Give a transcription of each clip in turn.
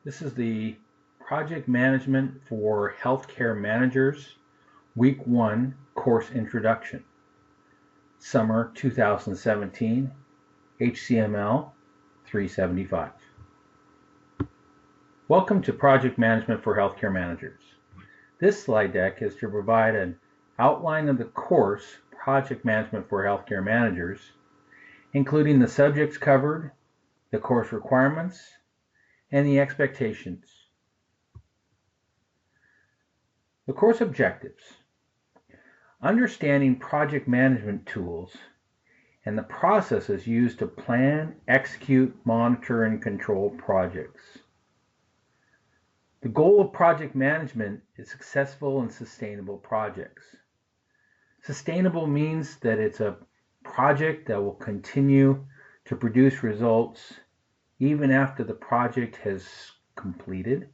This is the Project Management for Healthcare Managers, Week 1 Course Introduction, Summer 2017, HCML 375. Welcome to Project Management for Healthcare Managers. This slide deck is to provide an outline of the course Project Management for Healthcare Managers, including the subjects covered, the course requirements, and the expectations. The course objectives: understanding project management tools and the processes used to plan, execute, monitor, and control projects. The goal of project management is successful and sustainable projects. Sustainable means that it's a project that will continue to produce results even after the project has completed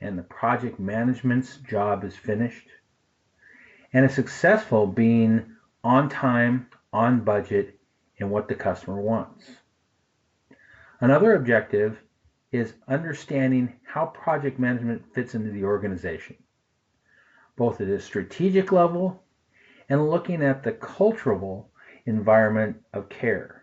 and the project management's job is finished, and is successful being on time, on budget, and what the customer wants. Another objective is understanding how project management fits into the organization, both at a strategic level and looking at the cultural environment of care.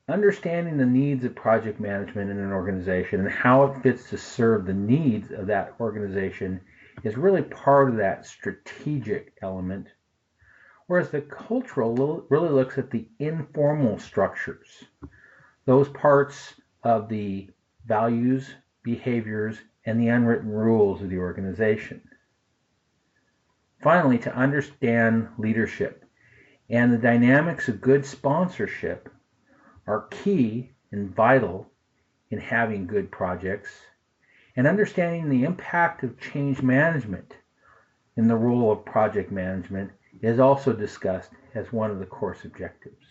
Understanding the needs of project management in an organization and how it fits to serve the needs of that organization is really part of that strategic element, whereas the cultural really looks at the informal structures, those parts of the values, behaviors, and the unwritten rules of the organization. Finally, to understand leadership and the dynamics of good sponsorship are key and vital in having good projects, and understanding the impact of change management in the role of project management is also discussed as one of the course objectives.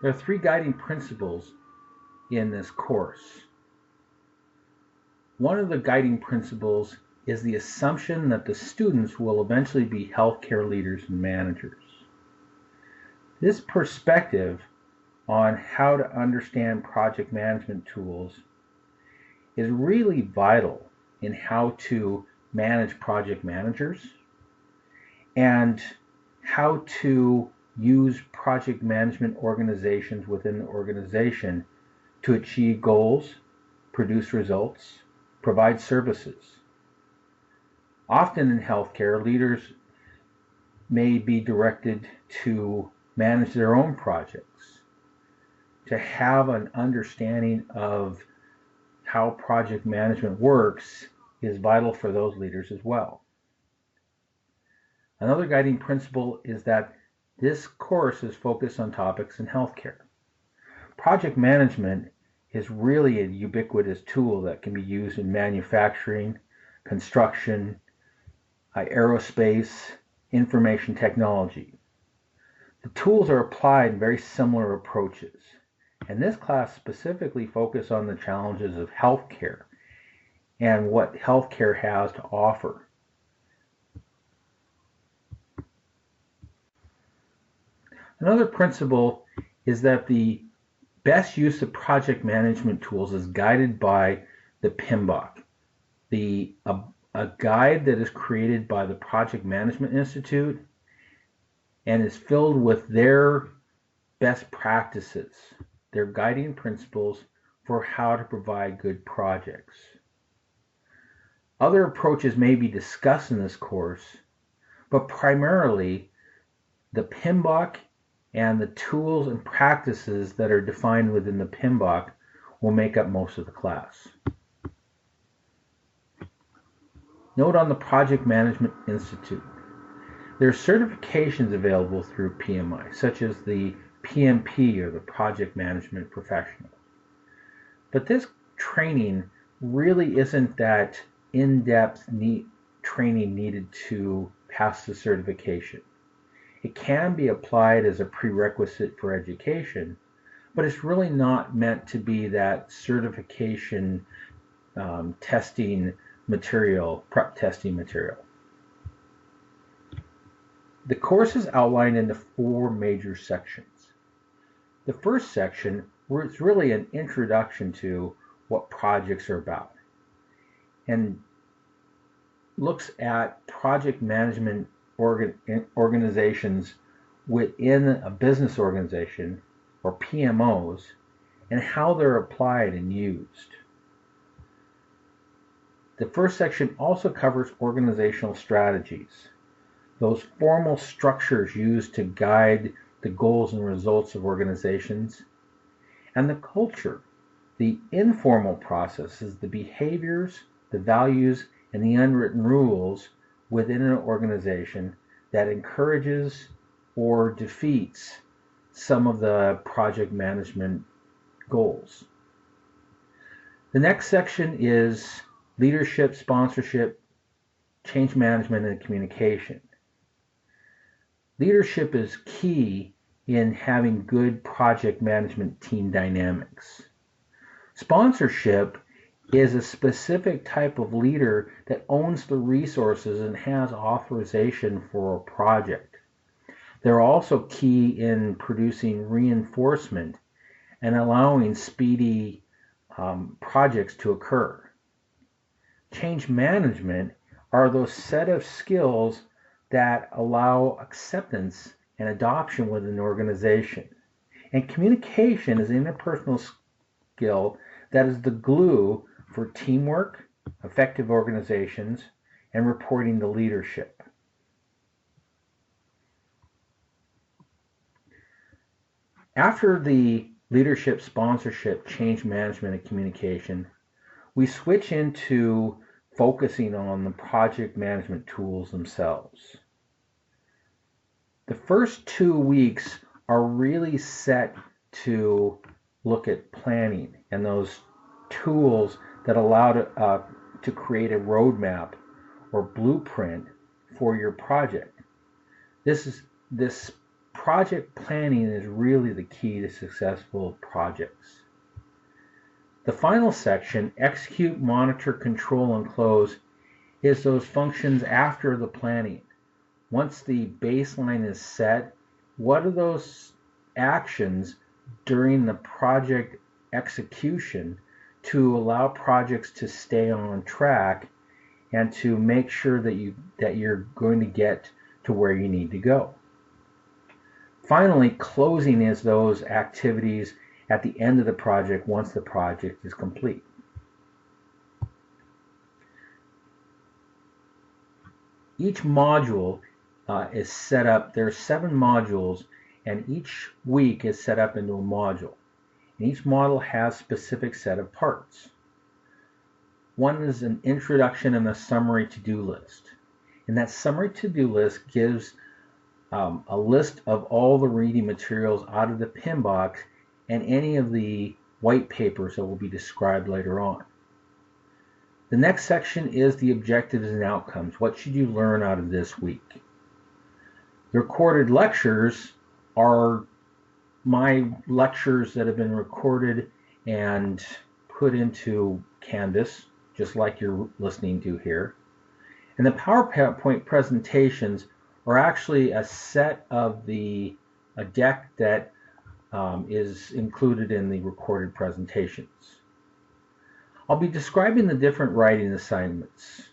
There are 3 guiding principles in this course. One of the guiding principles is the assumption that the students will eventually be healthcare leaders and managers. This perspective on how to understand project management tools is really vital in how to manage project managers and how to use project management organizations within the organization to achieve goals, produce results, provide services. Often in healthcare, leaders may be directed to manage their own projects. To have an understanding of how project management works is vital for those leaders as well. Another guiding principle is that this course is focused on topics in healthcare. Project management is really a ubiquitous tool that can be used in manufacturing, construction, aerospace, information technology. The tools are applied in very similar approaches, and this class specifically focuses on the challenges of healthcare and what healthcare has to offer. Another principle is that the best use of project management tools is guided by the PMBOK, a guide that is created by the Project Management Institute and is filled with their best practices, their guiding principles for how to provide good projects. Other approaches may be discussed in this course, but primarily the PMBOK and the tools and practices that are defined within the PMBOK will make up most of the class. Note on the Project Management Institute, there are certifications available through PMI, such as the PMP or the Project Management Professional. But this training really isn't that in-depth training needed to pass the certification. It can be applied as a prerequisite for education, but it's really not meant to be that certification testing material, prep testing material. The course is outlined into 4 major sections. The first section is really an introduction to what projects are about and looks at project management organizations within a business organization, or PMOs, and how they're applied and used. The first section also covers organizational strategies, those formal structures used to guide the goals and results of organizations, and the culture, the informal processes, the behaviors, the values, and the unwritten rules within an organization that encourages or defeats some of the project management goals. The next section is leadership, sponsorship, change management, and communication. Leadership is key in having good project management team dynamics. Sponsorship is a specific type of leader that owns the resources and has authorization for a project. They're also key in producing reinforcement and allowing speedy projects to occur. Change management are those set of skills that allow acceptance and adoption within an organization. And communication is an interpersonal skill that is the glue for teamwork, effective organizations, and reporting to leadership. After the leadership, sponsorship, change management, and communication, we switch into focusing on the project management tools themselves. The first 2 weeks are really set to look at planning and those tools that allow to create a roadmap or blueprint for your project. This project planning is really the key to successful projects. The final section, execute, monitor, control, and close, is those functions after the planning. Once the baseline is set, what are those actions during the project execution to allow projects to stay on track and to make sure that you're going to get to where you need to go. Finally, closing is those activities at the end of the project once the project is complete. Each module is set up, there are 7 modules, and each week is set up into a module. And each module has a specific set of parts. One is an introduction and a summary to-do list. And that summary to-do list gives a list of all the reading materials out of the PMBOK and any of the white papers that will be described later on. The next section is the objectives and outcomes. What should you learn out of this week? The recorded lectures are my lectures that have been recorded and put into Canvas, just like you're listening to here. And the PowerPoint presentations are actually a set of a deck that is included in the recorded presentations. I'll be describing the different writing assignments,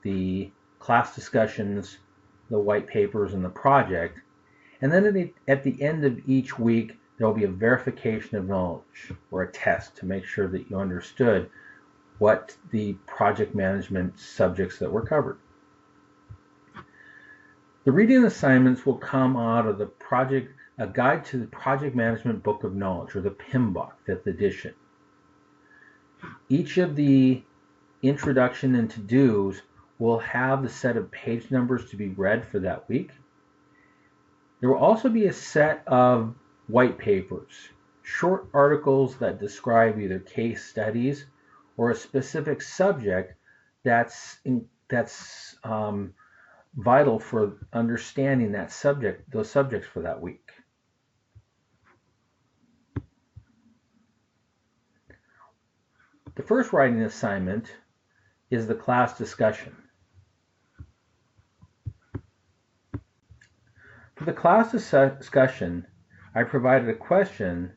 the class discussions, the white papers, and the project. And then at the end of each week, there will be a verification of knowledge, or a test, to make sure that you understood what the project management subjects that were covered. The reading assignments will come out of a guide to the Project Management Book of Knowledge, or the PMBOK, 5th edition. Each of the introduction and to-dos will have the set of page numbers to be read for that week. There will also be a set of white papers, short articles that describe either case studies or a specific subject that's vital for understanding those subjects for that week. The first writing assignment is the class discussion. For the class discussion, I provided a question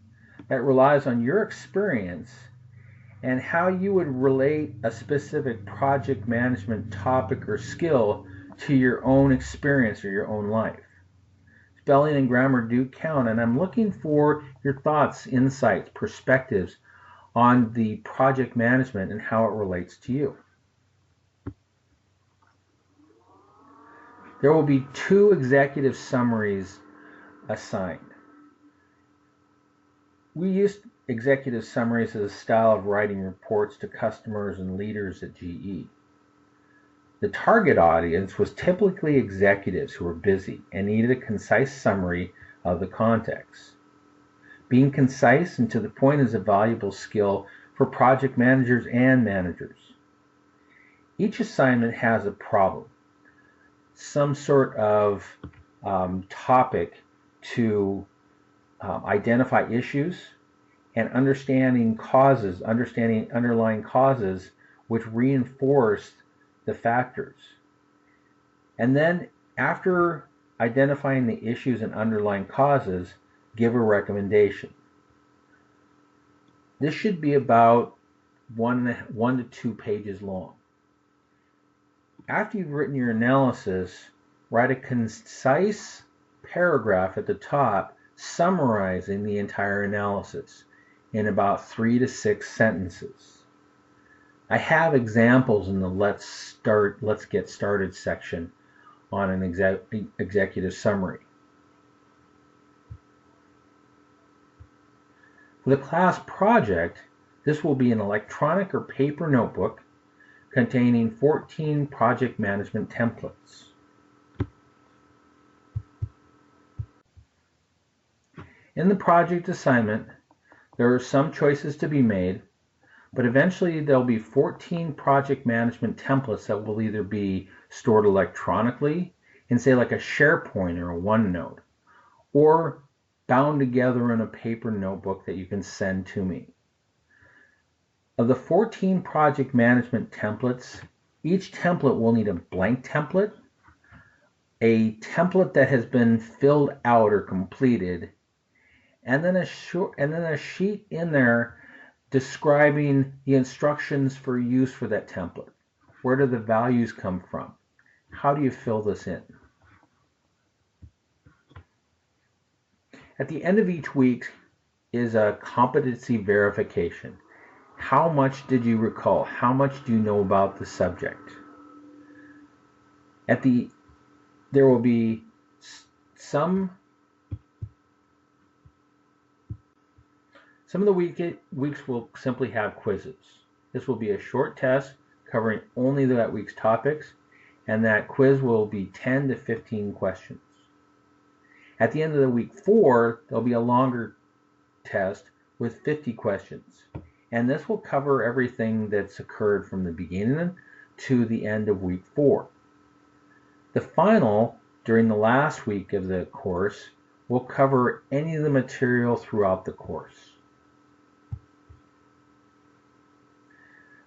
that relies on your experience and how you would relate a specific project management topic or skill to your own experience or your own life. Spelling and grammar do count, and I'm looking for your thoughts, insights, perspectives on the project management and how it relates to you. There will be 2 executive summaries assigned. We used executive summaries as a style of writing reports to customers and leaders at GE. The target audience was typically executives who were busy and needed a concise summary of the context. Being concise and to the point is a valuable skill for project managers and managers. Each assignment has a problem, some sort of topic to identify issues and understanding underlying causes which reinforce the factors. And then after identifying the issues and underlying causes, give a recommendation. This should be about 1 to 2 pages long. After you've written your analysis, write a concise paragraph at the top summarizing the entire analysis in about 3 to 6 sentences. I have examples in the Let's Get Started section on an executive summary. For the class project, this will be an electronic or paper notebook containing 14 project management templates. In the project assignment, there are some choices to be made, but eventually there'll be 14 project management templates that will either be stored electronically in, say, like a SharePoint or a OneNote, or bound together in a paper notebook that you can send to me. Of the 14 project management templates, each template will need a blank template, a template that has been filled out or completed, and then a sheet in there describing the instructions for use for that template. Where do the values come from? How do you fill this in? At the end of each week is a competency verification. How much did you recall? How much do you know about the subject? There will be some of the weeks will simply have quizzes. This will be a short test covering only that week's topics, and that quiz will be 10 to 15 questions. At the end of the week 4, there'll be a longer test with 50 questions, and this will cover everything that's occurred from the beginning to the end of week 4. The final, during the last week of the course, will cover any of the material throughout the course.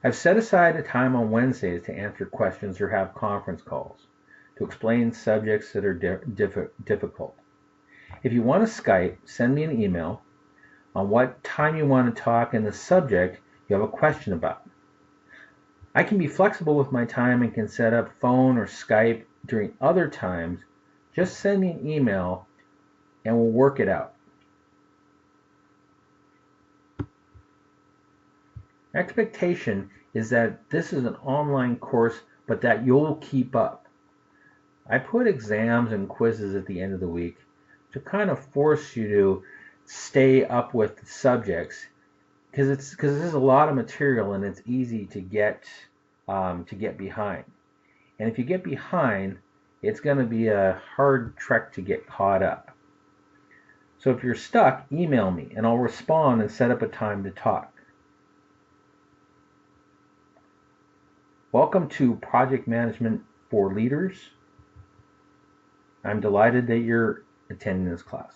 I've set aside a time on Wednesdays to answer questions or have conference calls to explain subjects that are difficult. If you want to Skype, send me an email on what time you want to talk and the subject you have a question about. I can be flexible with my time and can set up phone or Skype during other times. Just send me an email and we'll work it out. Expectation is that this is an online course, but that you'll keep up. I put exams and quizzes at the end of the week to kind of force you to stay up with the subjects, because there's a lot of material and it's easy to get behind. And if you get behind, it's going to be a hard trek to get caught up. So if you're stuck, email me and I'll respond and set up a time to talk. Welcome to Project Management for Leaders. I'm delighted that you're attending this class.